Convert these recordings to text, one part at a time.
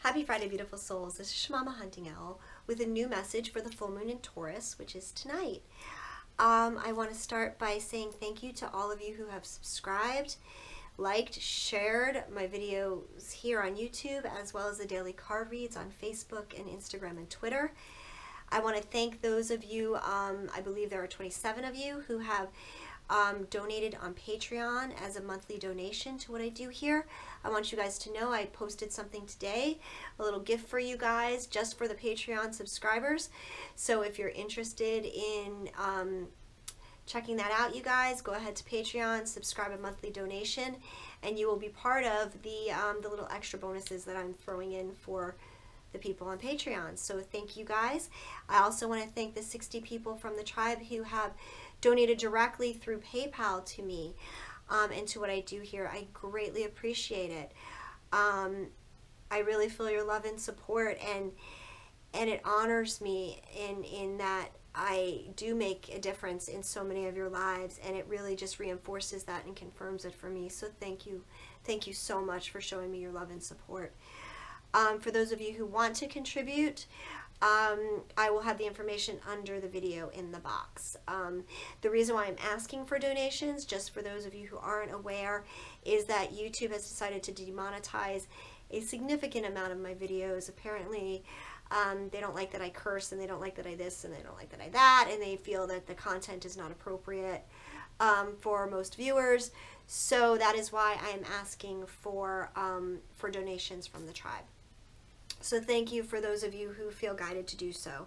Happy Friday, beautiful souls. This is Shamama Hunting Owl with a new message for the full moon in Taurus, which is tonight. I want to start by saying thank you to all of you who have subscribed, liked, shared my videos here on YouTube, as well as the daily card reads on Facebook and Instagram and Twitter. I want to thank those of you, I believe there are 27 of you who have donated on Patreon as a monthly donation to what I do here. I want you guys to know I posted something today, a little gift for you guys just for the Patreon subscribers. So if you're interested in checking that out, you guys, go ahead to Patreon, subscribe a monthly donation, and you will be part of the little extra bonuses that I'm throwing in for the people on Patreon. So thank you guys. I also want to thank the 60 people from the tribe who have donated directly through PayPal to me and to what I do here. I greatly appreciate it. I really feel your love and support, and it honors me in that I do make a difference in so many of your lives, and it really just reinforces that and confirms it for me. So thank you so much for showing me your love and support. For those of you who want to contribute, I will have the information under the video in the box. The reason why I'm asking for donations, just for those of you who aren't aware, is that YouTube has decided to demonetize a significant amount of my videos. Apparently, they don't like that I curse, and they don't like that I this, and they don't like that I that, and they feel that the content is not appropriate for most viewers. So that is why I am asking for donations from the tribe. So thank you for those of you who feel guided to do so.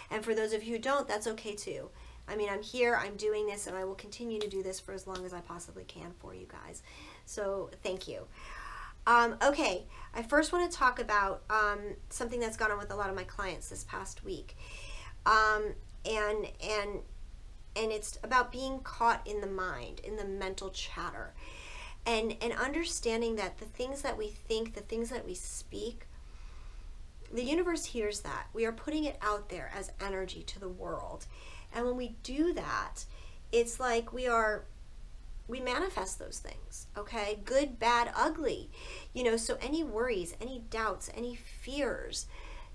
And for those of you who don't, that's okay too. I mean, I'm here, I'm doing this, and I will continue to do this for as long as I possibly can for you guys. So thank you. Okay, I first want to talk about something that's gone on with a lot of my clients this past week. And it's about being caught in the mind, in the mental chatter. And understanding that the things that we think, the things that we speak, the universe hears that. We are putting it out there as energy to the world. And when we do that, it's like we manifest those things, okay? Good, bad, ugly. You know, so any worries, any doubts, any fears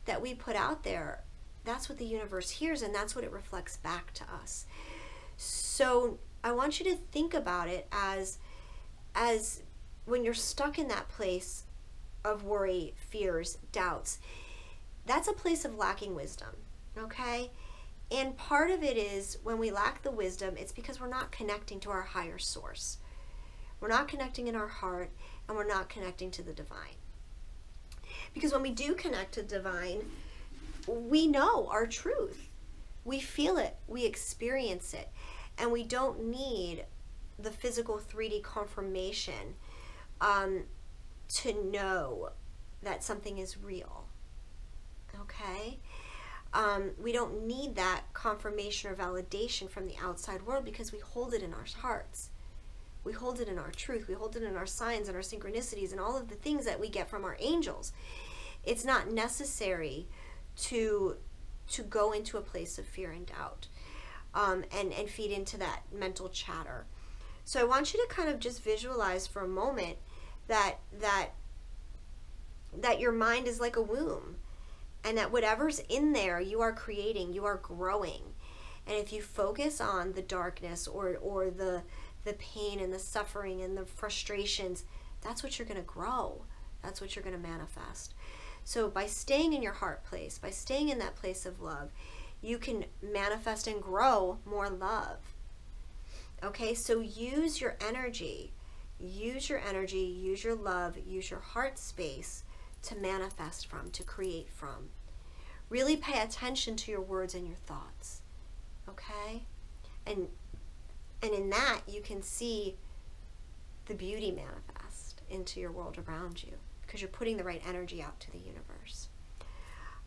that we put out there, that's what the universe hears, and that's what it reflects back to us. So I want you to think about it as when you're stuck in that place of worry, fears, doubts, that's a place of lacking wisdom, okay? And part of it is when we lack the wisdom, it's because we're not connecting to our higher source. We're not connecting in our heart, and we're not connecting to the divine. Because when we do connect to divine, we know our truth. We feel it, we experience it, and we don't need the physical 3D confirmation to know that something is real. Okay? We don't need that confirmation or validation from the outside world because we hold it in our hearts. We hold it in our truth. We hold it in our signs and our synchronicities and all of the things that we get from our angels. It's not necessary to go into a place of fear and doubt and feed into that mental chatter. So I want you to kind of just visualize for a moment that your mind is like a womb, and that whatever's in there you are creating, you are growing. And if you focus on the darkness or the pain and the suffering and the frustrations, that's what you're going to grow. That's what you're going to manifest. So by staying in your heart place, by staying in that place of love, you can manifest and grow more love. Okay, so use your energy, use your love, use your heart space to manifest from, to create from. Really pay attention to your words and your thoughts, okay? And in that, you can see the beauty manifest into your world around you because you're putting the right energy out to the universe.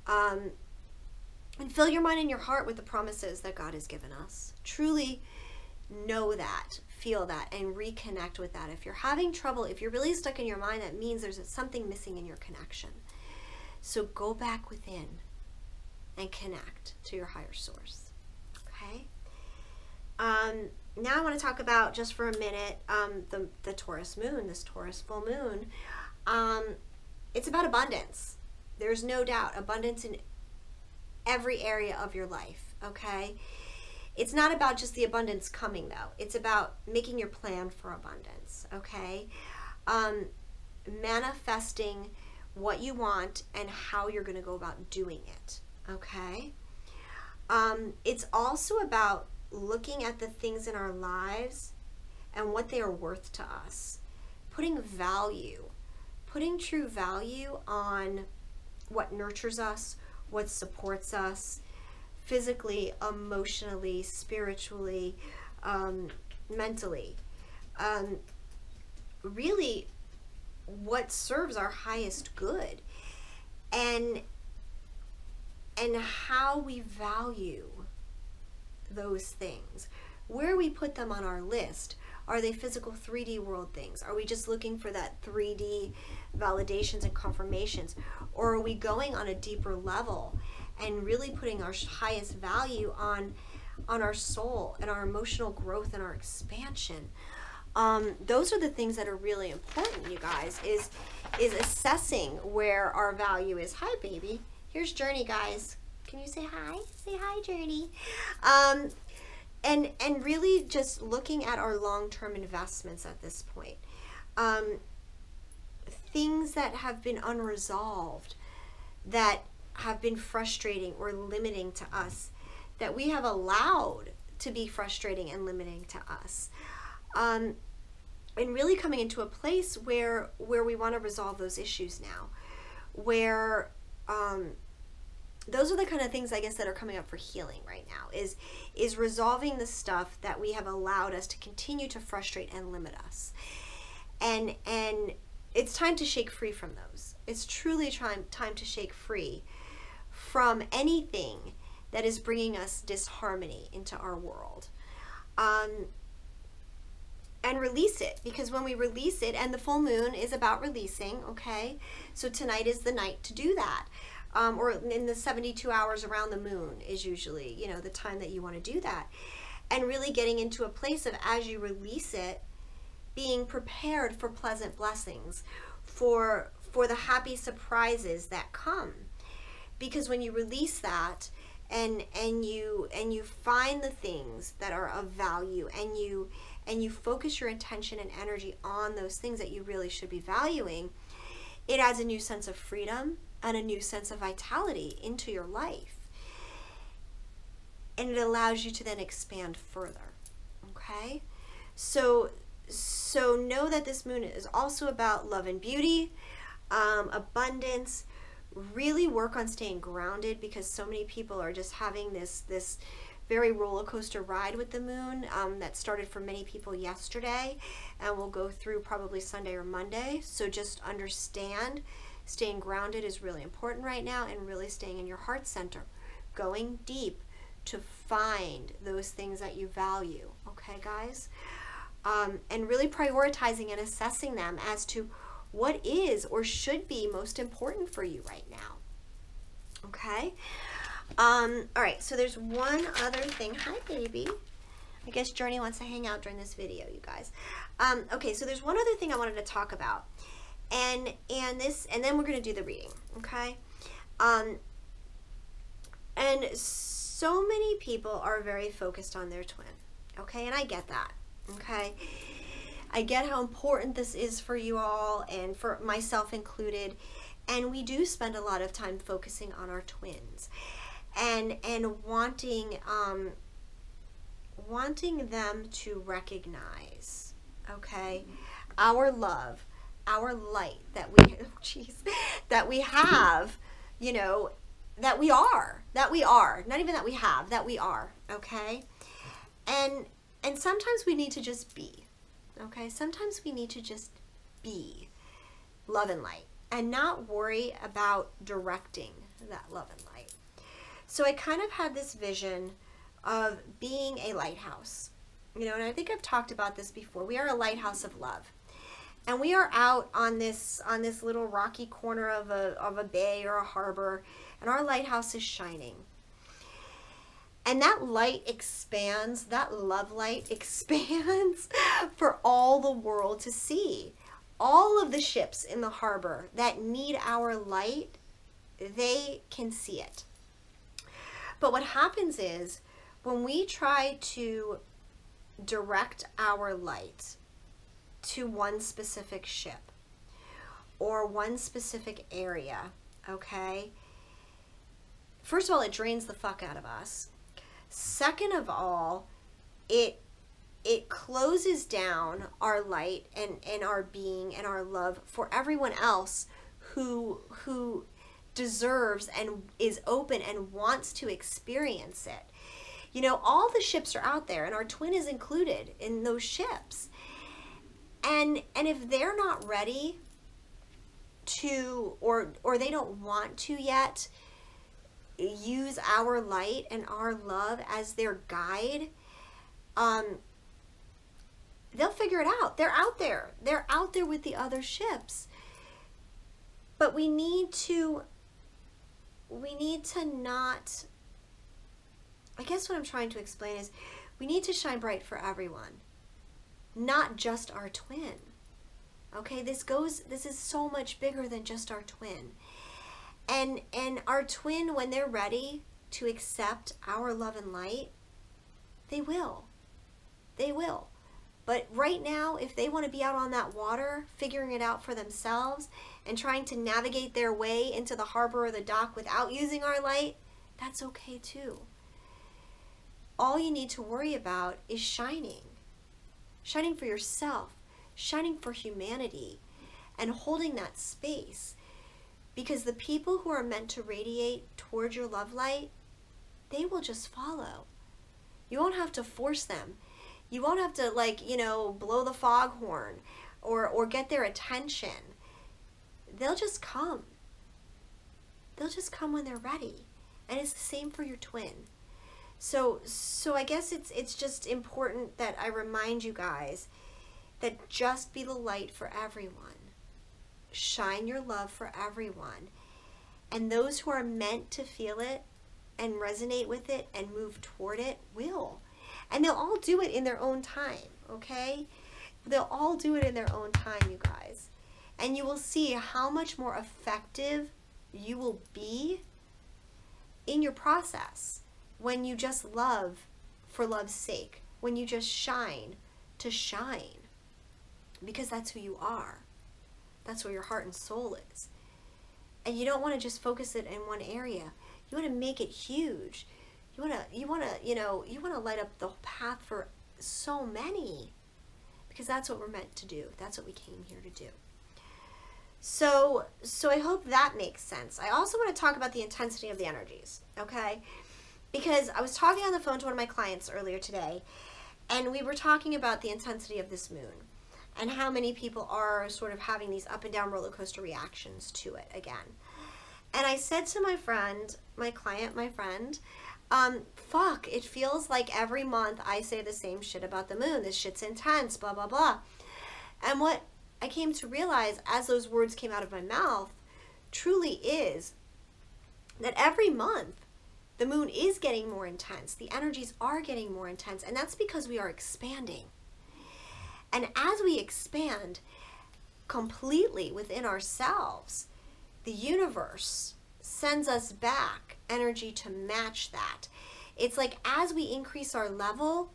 And fill your mind and your heart with the promises that God has given us. Truly know that, feel that, and reconnect with that. If you're having trouble, if you're really stuck in your mind, that means there's something missing in your connection. So go back within and connect to your higher source, okay? Now I want to talk about, just for a minute, the Taurus moon, this Taurus full moon. It's about abundance. There's no doubt abundance in every area of your life, okay? It's not about just the abundance coming, though. It's about making your plan for abundance, okay? Manifesting what you want and how you're going to go about doing it, okay? It's also about looking at the things in our lives and what they are worth to us. Putting true value on what nurtures us, what supports us, physically, emotionally, spiritually, mentally. Really, what serves our highest good, and how we value those things, where we put them on our list. Are they physical 3D world things? Are we just looking for that 3D validations and confirmations? Or are we going on a deeper level and really putting our highest value on our soul and our emotional growth and our expansion? Those are the things that are really important, you guys, is assessing where our value is. Hi, baby. Here's Journey, guys. Can you say hi? Say hi, Journey. And really just looking at our long-term investments at this point. Things that have been unresolved, that have been frustrating or limiting to us, that we have allowed to be frustrating and limiting to us. And really coming into a place where we want to resolve those issues now, where those are the kind of things, I guess, that are coming up for healing right now, is resolving the stuff that we have allowed us to continue to frustrate and limit us. And it's time to shake free from those. It's truly time to shake free from anything that is bringing us disharmony into our world. And release it, because when we release it, and the full moon is about releasing, okay? So tonight is the night to do that. Or in the 72 hours around the moon is usually, you know, the time that you want to do that. And really getting into a place of, as you release it, being prepared for pleasant blessings, for the happy surprises that come. Because when you release that, and you find the things that are of value, and you focus your intention and energy on those things that you really should be valuing, it adds a new sense of freedom and a new sense of vitality into your life. And it allows you to then expand further, okay? So know that this moon is also about love and beauty, abundance. Really work on staying grounded, because so many people are just having this very roller coaster ride with the moon that started for many people yesterday and will go through probably Sunday or Monday. So just understand, staying grounded is really important right now, and really staying in your heart center, going deep to find those things that you value, okay, guys? And really prioritizing and assessing them as to what is or should be most important for you right now, okay? All right, so there's one other thing. Hi, baby. I guess Journey wants to hang out during this video, you guys. Okay, so there's one other thing I wanted to talk about, and then we're going to do the reading, okay? And so many people are very focused on their twin, okay? And I get that, okay? I get how important this is for you all, and for myself included, and we do spend a lot of time focusing on our twins, and wanting them to recognize, okay, our love, our light that we, that we have, you know, that we are, not even that we have, that we are, okay? And sometimes we need to just be, okay? Sometimes we need to just be love and light, and not worry about directing that love and light. So I kind of had this vision of being a lighthouse, you know, and I think I've talked about this before. We are a lighthouse of love, and we are out on this little rocky corner of a bay or a harbor, and our lighthouse is shining. And that light expands, that love light expands for all the world to see. All of the ships in the harbor that need our light They can see it. But what happens is when we try to direct our light to one specific ship or one specific area, okay? First of all, it drains the fuck out of us. Second of all, it closes down our light and our being and our love for everyone else who deserves and is open and wants to experience it. You know, all the ships are out there, and our twin is included in those ships. And if they're not ready to, or they don't want to yet use our light and our love as their guide, they'll figure it out. They're out there. They're out there with the other ships. But we need to not, I guess what I'm trying to explain is we need to shine bright for everyone, not just our twin. Okay, this is so much bigger than just our twin. And our twin, when they're ready to accept our love and light, they will. They will. But right now, if they want to be out on that water, figuring it out for themselves and trying to navigate their way into the harbor or the dock without using our light, that's okay too. All you need to worry about is shining. Shining for yourself, shining for humanity, and holding that space. Because the people who are meant to radiate towards your love light, they will just follow. You won't have to force them. You won't have to, like, you know, blow the foghorn or get their attention. They'll just come. They'll just come when they're ready. And it's the same for your twin. So I guess it's just important that I remind you guys that just be the light for everyone. Shine your love for everyone. And those who are meant to feel it and resonate with it and move toward it will. And they'll all do it in their own time, okay? They'll all do it in their own time, you guys. And you will see how much more effective you will be in your process when you just love for love's sake, when you just shine to shine, because that's who you are. That's where your heart and soul is. And you don't want to just focus it in one area. You want to make it huge. You want to light up the path for so many, because that's what we're meant to do. That's what we came here to do. So I hope that makes sense. I also want to talk about the intensity of the energies, okay? Because I was talking on the phone to one of my clients earlier today, and we were talking about the intensity of this moon and how many people are sort of having these up and down roller coaster reactions to it again. And I said to my friend, my client, my friend, fuck, it feels like every month I say the same shit about the moon. This shit's intense, blah, blah, blah. And what I came to realize as those words came out of my mouth truly is that every month the moon is getting more intense. The energies are getting more intense. And that's because we are expanding. And as we expand completely within ourselves, the universe sends us back energy to match that. It's like as we increase our level,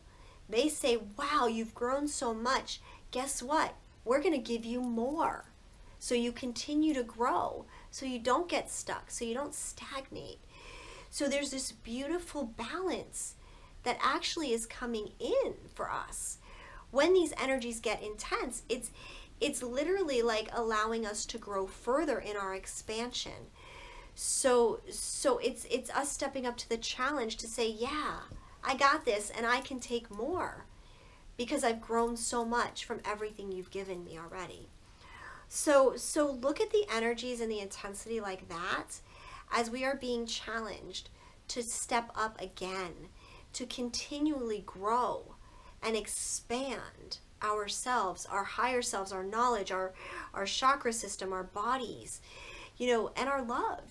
they say, wow, you've grown so much. Guess what? We're going to give you more. So you continue to grow, so you don't get stuck, so you don't stagnate. So there's this beautiful balance that actually is coming in for us. When these energies get intense, it's literally like allowing us to grow further in our expansion. So it's us stepping up to the challenge to say, yeah, I got this and I can take more because I've grown so much from everything you've given me already. So look at the energies and the intensity like that as we are being challenged to step up again, to continually grow and expand ourselves, our higher selves, our knowledge, our chakra system, our bodies, you know, and our love.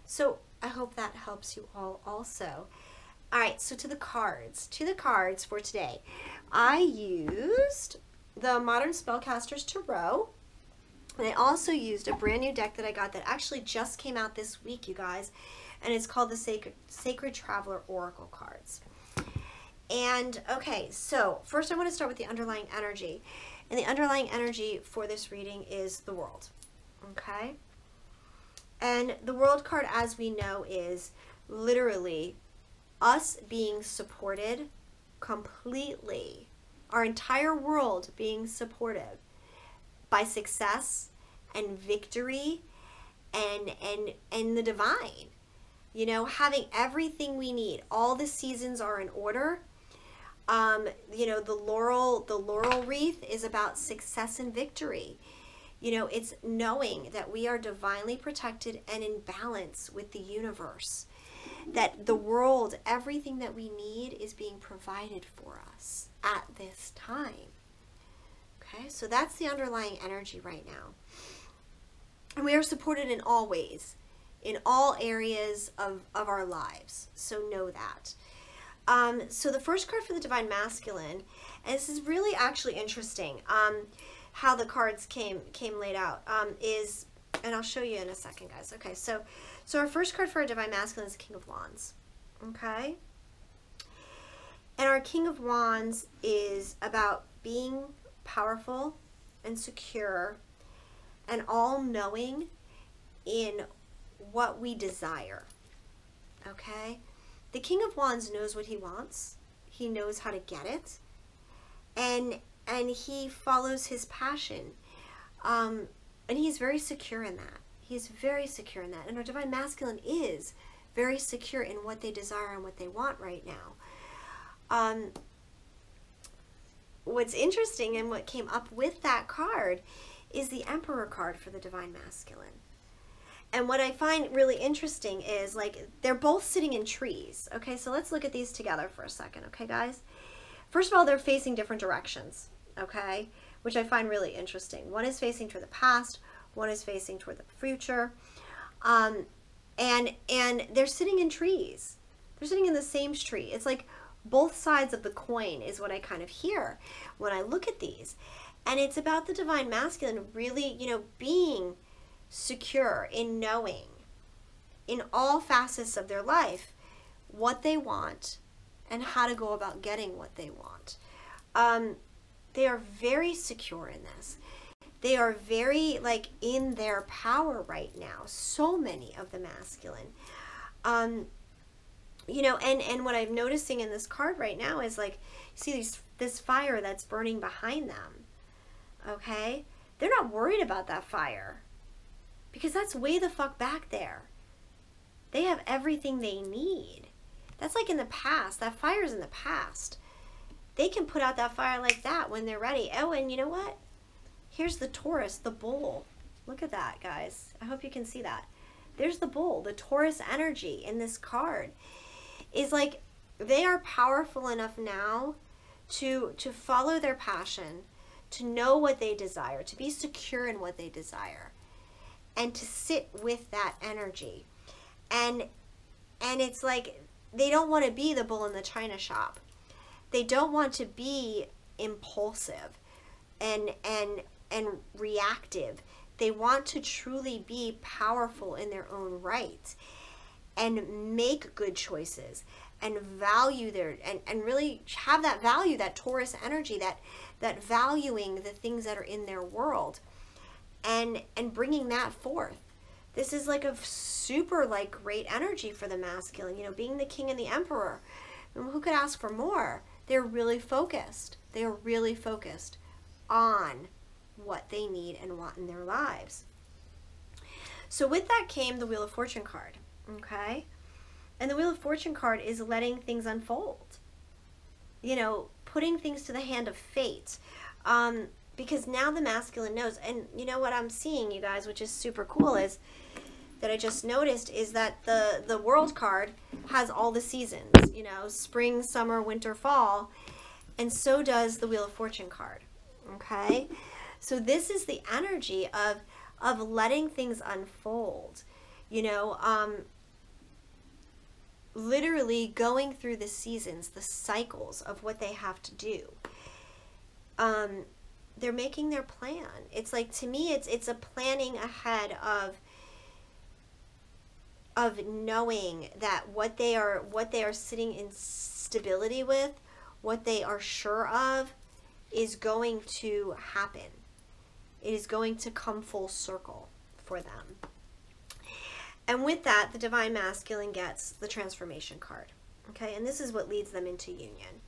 So I hope that helps you all also. All right, so to the cards for today. I used the Modern Spellcasters Tarot. And I also used a brand new deck that I got that actually just came out this week, you guys. And it's called the Sacred Traveler Oracle cards. And okay, so first I want to start with the underlying energy. And the underlying energy for this reading is the World. Okay? And the World card, as we know, is literally us being supported completely. Our entire world being supported by success and victory and the divine. You know, having everything we need. All the seasons are in order. You know, the laurel wreath is about success and victory. You know, it's knowing that we are divinely protected and in balance with the universe. That the world, everything that we need is being provided for us at this time. Okay, so that's the underlying energy right now. And we are supported in all ways, in all areas of our lives. So know that. So the first card for the Divine Masculine, and this is really actually interesting, how the cards came laid out, is, and I'll show you in a second, guys. Okay, so our first card for our Divine Masculine is King of Wands. Okay? And our King of Wands is about being powerful and secure and all-knowing in what we desire. Okay? The King of Wands knows what he wants. He knows how to get it. And he follows his passion. And he's very secure in that. He's very secure in that. And our Divine Masculine is very secure in what they desire and what they want right now. What's interesting and what came up with that card is the Emperor card for the Divine Masculine. And what I find really interesting is, like, they're both sitting in trees. Okay, so let's look at these together for a second, okay, guys? First of all, they're facing different directions, okay, which I find really interesting. One is facing toward the past, one is facing toward the future, and they're sitting in trees. They're sitting in the same tree. It's like both sides of the coin is what I kind of hear when I look at these. And it's about the Divine Masculine really, you know, being secure in knowing in all facets of their life what they want and how to go about getting what they want. They are very secure in this. They are very, like, in their power right now. So many of the masculine. You know, and what I'm noticing in this card right now is, like, see this fire that's burning behind them. Okay? They're not worried about that fire, because that's way the fuck back there. They have everything they need. That's like in the past. That fire's in the past. They can put out that fire like that when they're ready. Oh, and you know what? Here's the Taurus, the bull. Look at that, guys. I hope you can see that. There's the bull. The Taurus energy in this card is like they are powerful enough now to follow their passion, to know what they desire, to be secure in what they desire, and to sit with that energy. And it's like they don't want to be the bull in the china shop. They don't want to be impulsive and reactive. They want to truly be powerful in their own right and make good choices and value their and really have that value, that Taurus energy, that valuing the things that are in their world and bringing that forth. This is like a super, like, great energy for the masculine, you know, being the king and the emperor. And who could ask for more? They're really focused. They are really focused on what they need and want in their lives. So with that came the Wheel of Fortune card, okay? And the Wheel of Fortune card is letting things unfold. You know, putting things to the hand of fate. Because now the masculine knows. And you know what I'm seeing, you guys, which is super cool, is that I just noticed is that the World card has all the seasons, you know, spring, summer, winter, fall, and so does the Wheel of Fortune card, okay? So this is the energy of letting things unfold, you know, literally going through the seasons, the cycles of what they have to do. they're making their plan. It's like, to me, it's a planning ahead of knowing that what they are sitting in stability with, what they are sure of, is going to happen. It is going to come full circle for them. And with that, the Divine Masculine gets the Transformation card. Okay, and this is what leads them into union,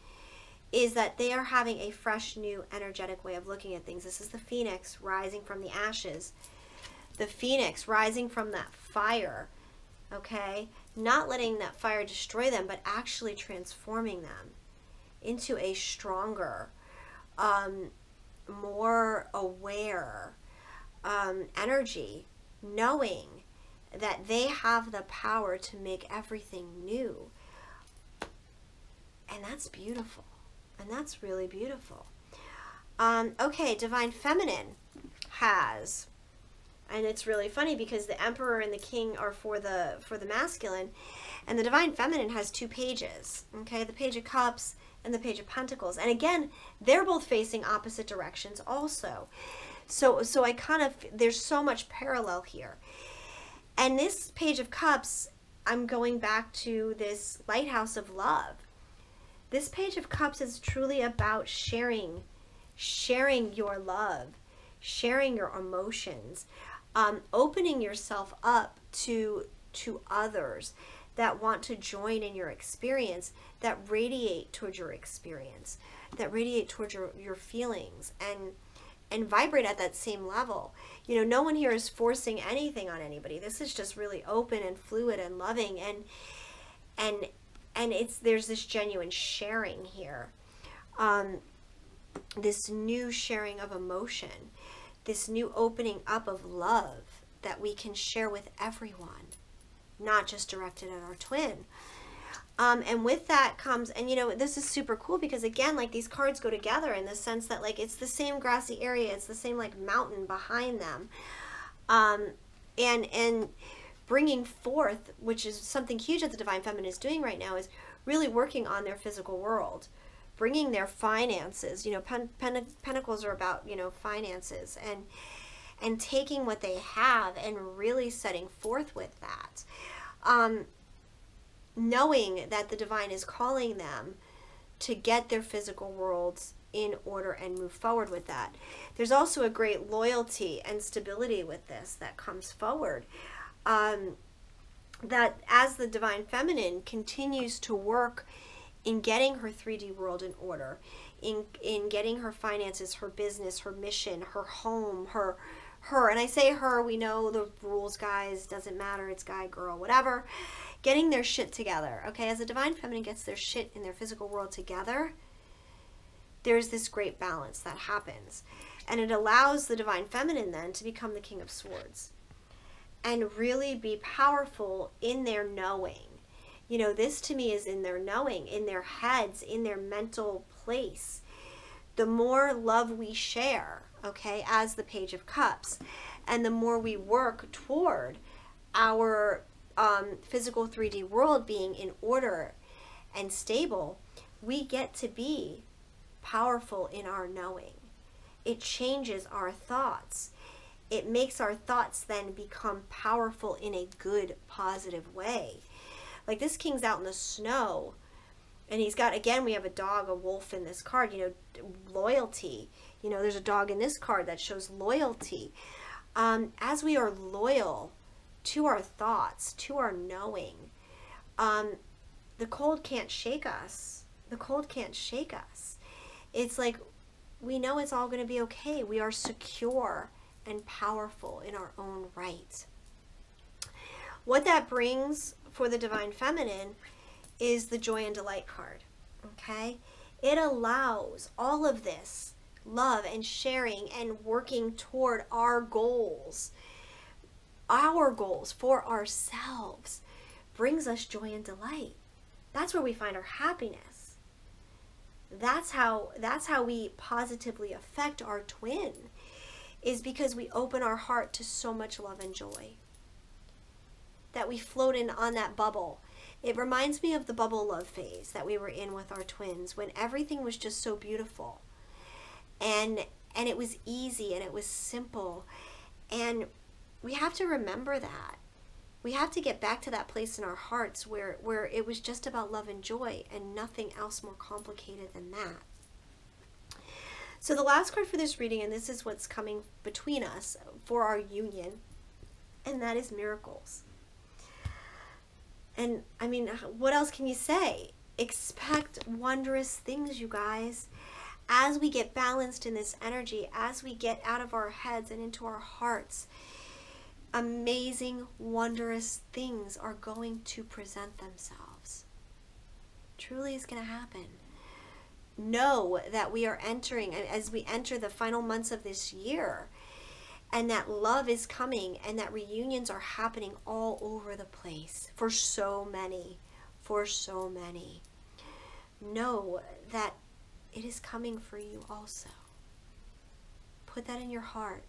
is that they are having a fresh, new, energetic way of looking at things. This is the Phoenix rising from the ashes. The Phoenix rising from that fire, okay? Not letting that fire destroy them, but actually transforming them into a stronger, more aware energy, knowing that they have the power to make everything new. And that's beautiful. And that's really beautiful. Okay, Divine Feminine has, and it's really funny because the Emperor and the King are for the masculine, and the Divine Feminine has 2 pages. Okay, the Page of Cups and the Page of Pentacles. And again, they're both facing opposite directions also. So I kind of, there's so much parallel here. And this Page of Cups, I'm going back to this lighthouse of love. This Page of Cups is truly about sharing your love, sharing your emotions, opening yourself up to others that want to join in your experience, that radiate towards your experience, that radiate towards your feelings, and vibrate at that same level. You know, no one here is forcing anything on anybody. This is just really open and fluid and loving, and there's this genuine sharing here, this new sharing of emotion, this new opening up of love that we can share with everyone, not just directed at our twin. And with that comes, and you know, this is super cool because again, like, these cards go together in the sense that, like, it's the same grassy area, it's the same, like, mountain behind them, and bringing forth, which is something huge that the Divine Feminine is doing right now, is really working on their physical world, bringing their finances. You know, Pentacles are about, you know, finances, and taking what they have and really setting forth with that. Knowing that the Divine is calling them to get their physical worlds in order and move forward with that. There's also a great loyalty and stability with this that comes forward. That as the Divine Feminine continues to work in getting her 3D world in order, in getting her finances, her business, her mission, her home, her, and I say her, we know the rules, guys, doesn't matter, it's guy, girl, whatever, getting their shit together, okay? As the Divine Feminine gets their shit in their physical world together, there's this great balance that happens. And it allows the Divine Feminine then to become the King of Swords and really be powerful in their knowing. You know, this to me is in their knowing, in their heads, in their mental place. The more love we share, okay, as the Page of Cups, and the more we work toward our physical 3D world being in order and stable, we get to be powerful in our knowing. It changes our thoughts. It makes our thoughts then become powerful in a good, positive way. Like, this king's out in the snow, and he's got, again, we have a dog, a wolf in this card, you know, loyalty. You know, there's a dog in this card that shows loyalty. As we are loyal to our thoughts, to our knowing, the cold can't shake us. The cold can't shake us. It's like, we know it's all going to be okay. We are secure and powerful in our own right. What that brings for the Divine Feminine is the Joy and Delight card, okay? It allows all of this love and sharing and working toward our goals for ourselves, brings us joy and delight. That's where we find our happiness. That's how we positively affect our twin, is because we open our heart to so much love and joy, that we float in on that bubble. It reminds me of the bubble love phase that we were in with our twins, when everything was just so beautiful. And and it was easy and it was simple. And we have to remember that. We have to get back to that place in our hearts where it was just about love and joy and nothing else more complicated than that. So the last card for this reading, and this is what's coming between us for our union, and that is miracles. And I mean, what else can you say? Expect wondrous things, you guys. As we get balanced in this energy, as we get out of our heads and into our hearts, amazing, wondrous things are going to present themselves. Truly is going to happen. Know that we are entering, as we enter the final months of this year, and that love is coming, and that reunions are happening all over the place for so many, Know that it is coming for you also. Put that in your heart.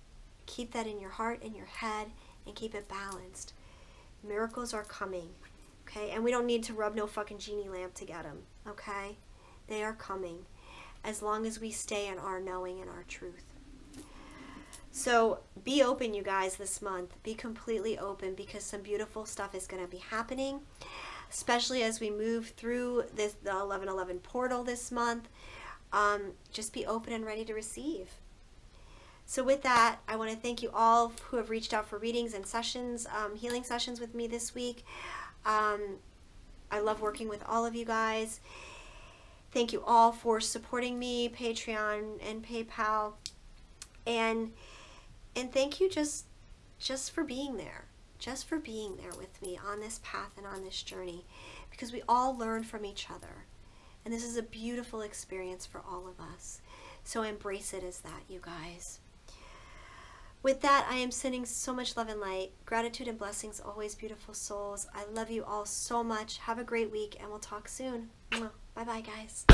Keep that in your heart and your head, and keep it balanced. Miracles are coming, okay? And we don't need to rub no fucking genie lamp to get them, okay? They are coming, as long as we stay in our knowing and our truth. So be open, you guys, this month. Be completely open, because some beautiful stuff is going to be happening, especially as we move through the 11/11 portal this month. Just be open and ready to receive. So with that, I want to thank you all who have reached out for readings and sessions, healing sessions with me this week. I love working with all of you guys. Thank you all for supporting me, Patreon and PayPal. And thank you just for being there. Just for being there with me on this path and on this journey. Because we all learn from each other. And this is a beautiful experience for all of us. So embrace it as that, you guys. With that, I am sending so much love and light. Gratitude and blessings, always, beautiful souls. I love you all so much. Have a great week, and we'll talk soon. Bye-bye, guys.